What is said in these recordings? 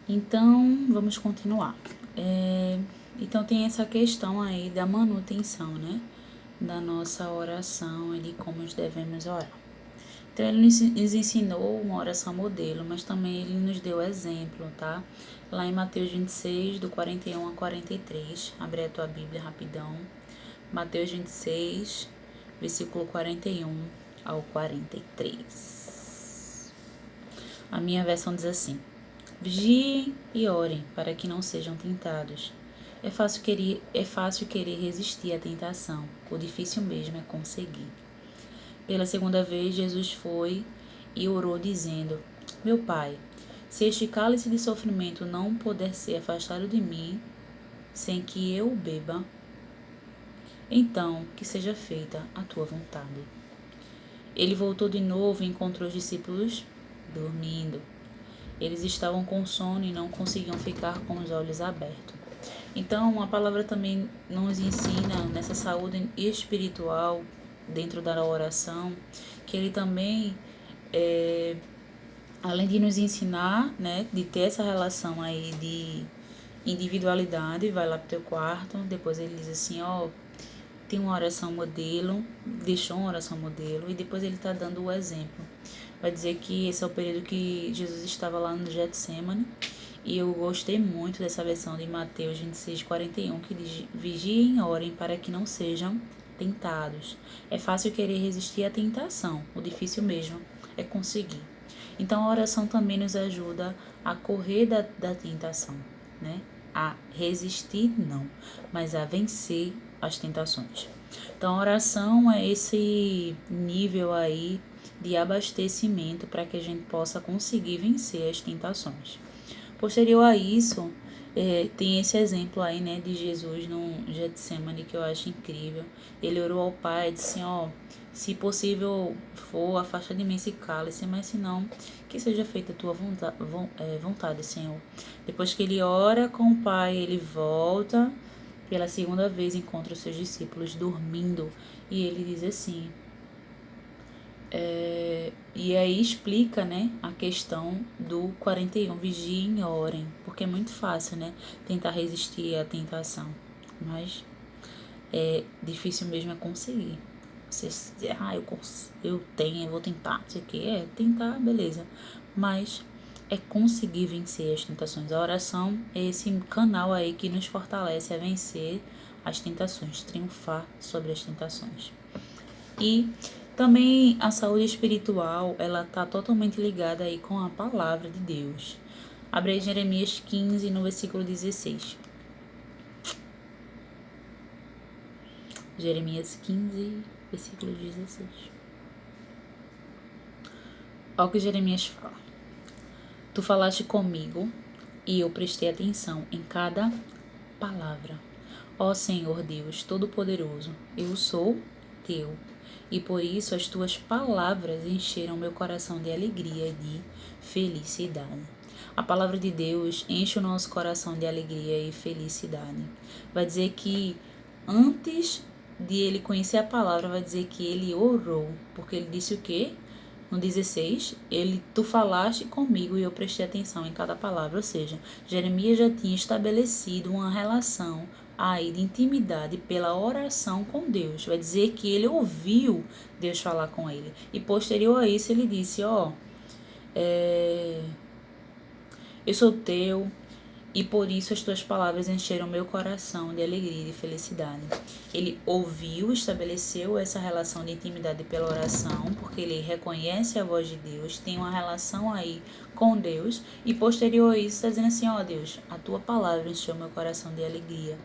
Então, vamos continuar. Então, tem essa questão aí da manutenção, né? Da nossa oração e de como nós devemos orar. Então, ele nos ensinou uma oração modelo, mas também ele nos deu exemplo, tá? Lá em Mateus 26, do 41 a 43. Abre a tua Bíblia rapidão. Mateus 26, versículo 41 ao 43. A minha versão diz assim: Vigiem e orem para que não sejam tentados. É fácil querer resistir à tentação, o difícil mesmo é conseguir. Pela segunda vez, Jesus foi e orou, dizendo: Meu Pai, se este cálice de sofrimento não puder ser afastado de mim, sem que eu o beba, então que seja feita a tua vontade. Ele voltou de novo e encontrou os discípulos dormindo. Eles estavam com sono e não conseguiam ficar com os olhos abertos. Então, a palavra também nos ensina nessa saúde espiritual, dentro da oração, que ele também, além de nos ensinar, né, de ter essa relação aí de individualidade, vai lá pro teu quarto, depois ele diz assim, ó, tem uma oração modelo, deixou uma oração modelo, e depois ele está dando o exemplo. Vai dizer que esse é o período que Jesus estava lá no Getsemane, e eu gostei muito dessa versão de Mateus 26, 41, que diz: Vigiem e orem para que não sejam tentados. É fácil querer resistir à tentação, o difícil mesmo é conseguir. Então a oração também nos ajuda a correr da tentação, né? A resistir não, mas a vencer as tentações. Então a oração é esse nível aí de abastecimento para que a gente possa conseguir vencer as tentações. Posterior a isso, tem esse exemplo aí, né, de Jesus no Getsemane, que eu acho incrível. Ele orou ao Pai, disse, ó, se possível for, afasta de mim esse cálice, mas se não, que seja feita a tua vontade, Senhor. Depois que ele ora com o Pai, ele volta, pela segunda vez encontra os seus discípulos dormindo, e ele diz assim, e aí explica, né, a questão do 41, vigiem e orem, porque é muito fácil, né, tentar resistir à tentação, mas é difícil mesmo é conseguir. Você dizer, eu tenho, eu vou tentar, não sei o que, tentar, beleza, mas é conseguir vencer as tentações. A oração é esse canal aí que nos fortalece a vencer as tentações, triunfar sobre as tentações. E também a saúde espiritual, ela está totalmente ligada aí com a palavra de Deus. Abre aí Jeremias 15, no versículo 16. Jeremias 15, versículo 16. Olha o que Jeremias fala. Tu falaste comigo e eu prestei atenção em cada palavra. Ó Senhor Deus Todo-Poderoso, eu sou teu. E por isso as tuas palavras encheram meu coração de alegria e de felicidade. A palavra de Deus enche o nosso coração de alegria e felicidade. Vai dizer que antes de ele conhecer a palavra, vai dizer que ele orou, porque ele disse o quê? No 16, tu falaste comigo e eu prestei atenção em cada palavra. Ou seja, Jeremias já tinha estabelecido uma relação aí de intimidade pela oração com Deus. Vai dizer que ele ouviu Deus falar com ele. E posterior a isso ele disse, eu sou teu, e por isso as tuas palavras encheram meu coração de alegria e de felicidade. Ele ouviu, estabeleceu essa relação de intimidade pela oração, porque ele reconhece a voz de Deus, tem uma relação aí com Deus, e posterior a isso está dizendo assim, Deus, a tua palavra encheu meu coração de alegria,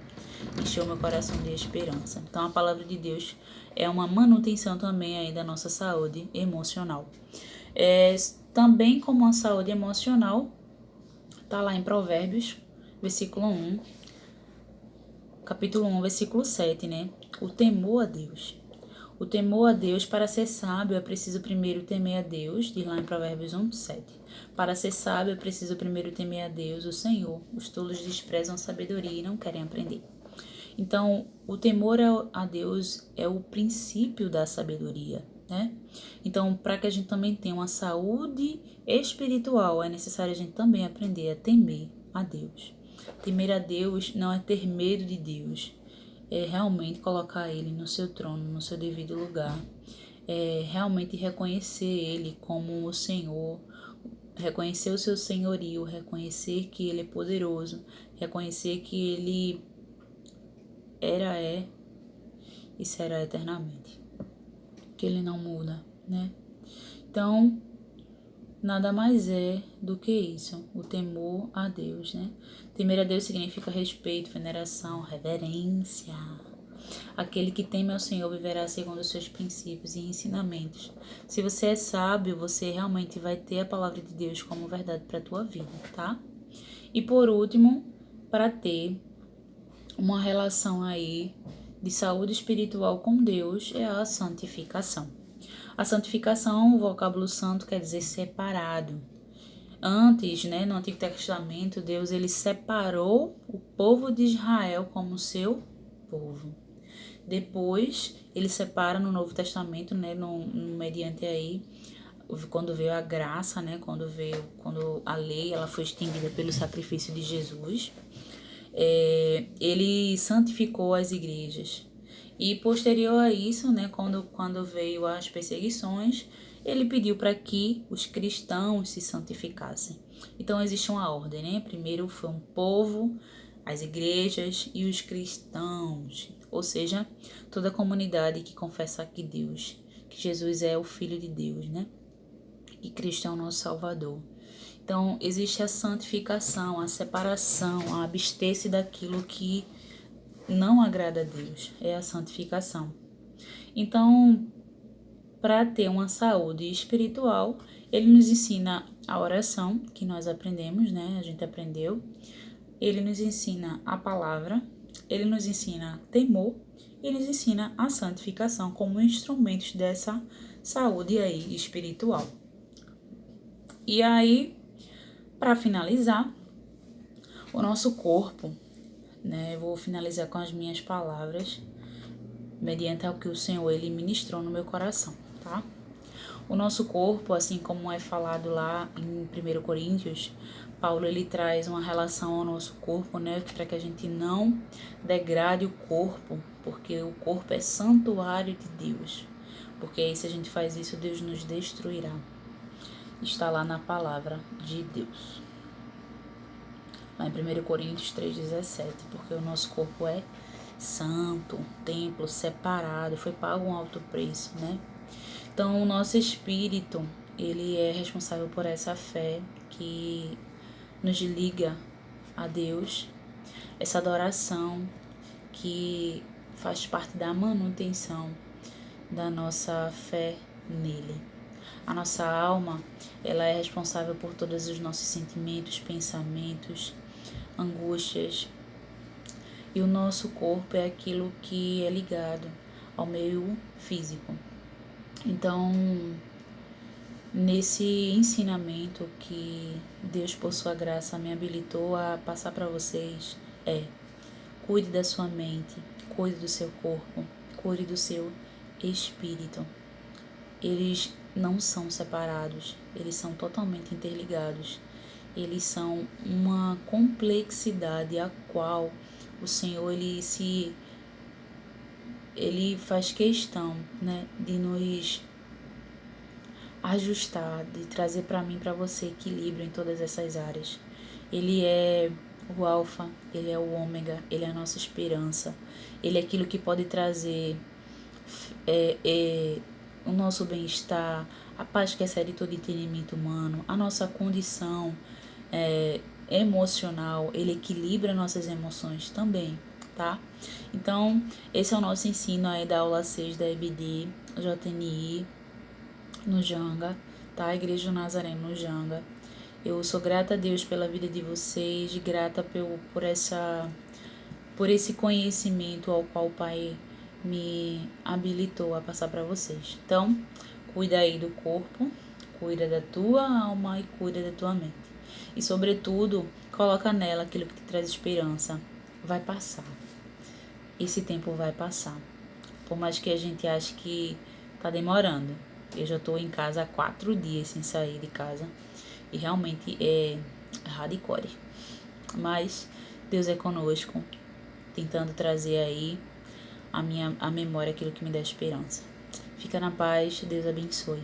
encheu meu coração de esperança. Então a palavra de Deus é uma manutenção também aí da nossa saúde emocional. Também como a saúde emocional, está lá em Provérbios, versículo 1, capítulo 1, versículo 7, né? O temor a Deus. O temor a Deus, para ser sábio, é preciso primeiro temer a Deus, diz lá em Provérbios 1, 7. Para ser sábio, é preciso primeiro temer a Deus, o Senhor. Os tolos desprezam a sabedoria e não querem aprender. Então, o temor a Deus é o princípio da sabedoria, né? Então, para que a gente também tenha uma saúde espiritual, é necessário a gente também aprender a temer a Deus. Temer a Deus não é ter medo de Deus, é realmente colocar Ele no seu trono, no seu devido lugar, é realmente reconhecer Ele como o Senhor, reconhecer o seu senhorio, reconhecer que Ele é poderoso, reconhecer que Ele é e será eternamente, que Ele não muda, né? Então, nada mais é do que isso, o temor a Deus, né? Temer a Deus significa respeito, veneração, reverência. Aquele que teme ao Senhor viverá segundo os seus princípios e ensinamentos. Se você é sábio, você realmente vai ter a palavra de Deus como verdade para a tua vida, tá? E por último, para ter uma relação aí de saúde espiritual com Deus é a santificação. A santificação, o vocábulo santo quer dizer separado. Antes, né, no Antigo Testamento, Deus ele separou o povo de Israel como seu povo. Depois, ele separa no Novo Testamento, né, mediante aí, quando veio a graça, né, quando a lei ela foi estendida pelo sacrifício de Jesus, ele santificou as igrejas. E posterior a isso, né, quando veio as perseguições, ele pediu para que os cristãos se santificassem. Então existe uma ordem, né? Primeiro foi um povo, as igrejas e os cristãos, ou seja, toda a comunidade que confessa que Jesus é o Filho de Deus, né? E Cristo é o nosso Salvador. Então existe a santificação, a separação, a abster-se daquilo que não agrada a Deus, é a santificação. Então, para ter uma saúde espiritual, ele nos ensina a oração, que nós aprendemos, né? A gente aprendeu. Ele nos ensina a palavra, ele nos ensina temor, e nos ensina a santificação como instrumentos dessa saúde aí espiritual. E aí, para finalizar, o nosso corpo, né? Eu vou finalizar com as minhas palavras, mediante o que o Senhor ele ministrou no meu coração, tá? O nosso corpo, assim como é falado lá em 1 Coríntios, Paulo ele traz uma relação ao nosso corpo, né, para que a gente não degrade o corpo, porque o corpo é santuário de Deus. Porque aí se a gente faz isso, Deus nos destruirá. Está lá na palavra de Deus. Lá em 1 Coríntios 3,17, porque o nosso corpo é santo, templo separado, foi pago um alto preço, né? Então, o nosso espírito, ele é responsável por essa fé que nos liga a Deus, essa adoração que faz parte da manutenção da nossa fé nele. A nossa alma, ela é responsável por todos os nossos sentimentos, pensamentos, angústias. E o nosso corpo é aquilo que é ligado ao meio físico. Então, nesse ensinamento que Deus, por sua graça, me habilitou a passar para vocês, cuide da sua mente, cuide do seu corpo, cuide do seu espírito. Eles não são separados, eles são totalmente interligados. Eles são uma complexidade a qual o Senhor ele faz questão, né, de nos ajustar, de trazer para mim, para você, equilíbrio em todas essas áreas. Ele é o alfa, ele é o ômega, ele é a nossa esperança, ele é aquilo que pode trazer o nosso bem-estar, a paz que excede todo entendimento humano, a nossa condição emocional, ele equilibra nossas emoções também, tá? Então, esse é o nosso ensino aí da aula 6 da EBD, JNI, no Janga, tá? Igreja do Nazareno no Janga. Eu sou grata a Deus pela vida de vocês, grata por esse conhecimento ao qual o Pai me habilitou a passar para vocês. Então, cuida aí do corpo, cuida da tua alma e cuida da tua mente. E, sobretudo, coloca nela aquilo que te traz esperança. Vai passar. Esse tempo vai passar. Por mais que a gente ache que tá demorando, Eu já tô em casa há 4 dias sem sair de casa. E realmente é hardcore. Mas Deus é conosco, tentando trazer aí a memória aquilo que me dá esperança. Fica na paz, Deus abençoe.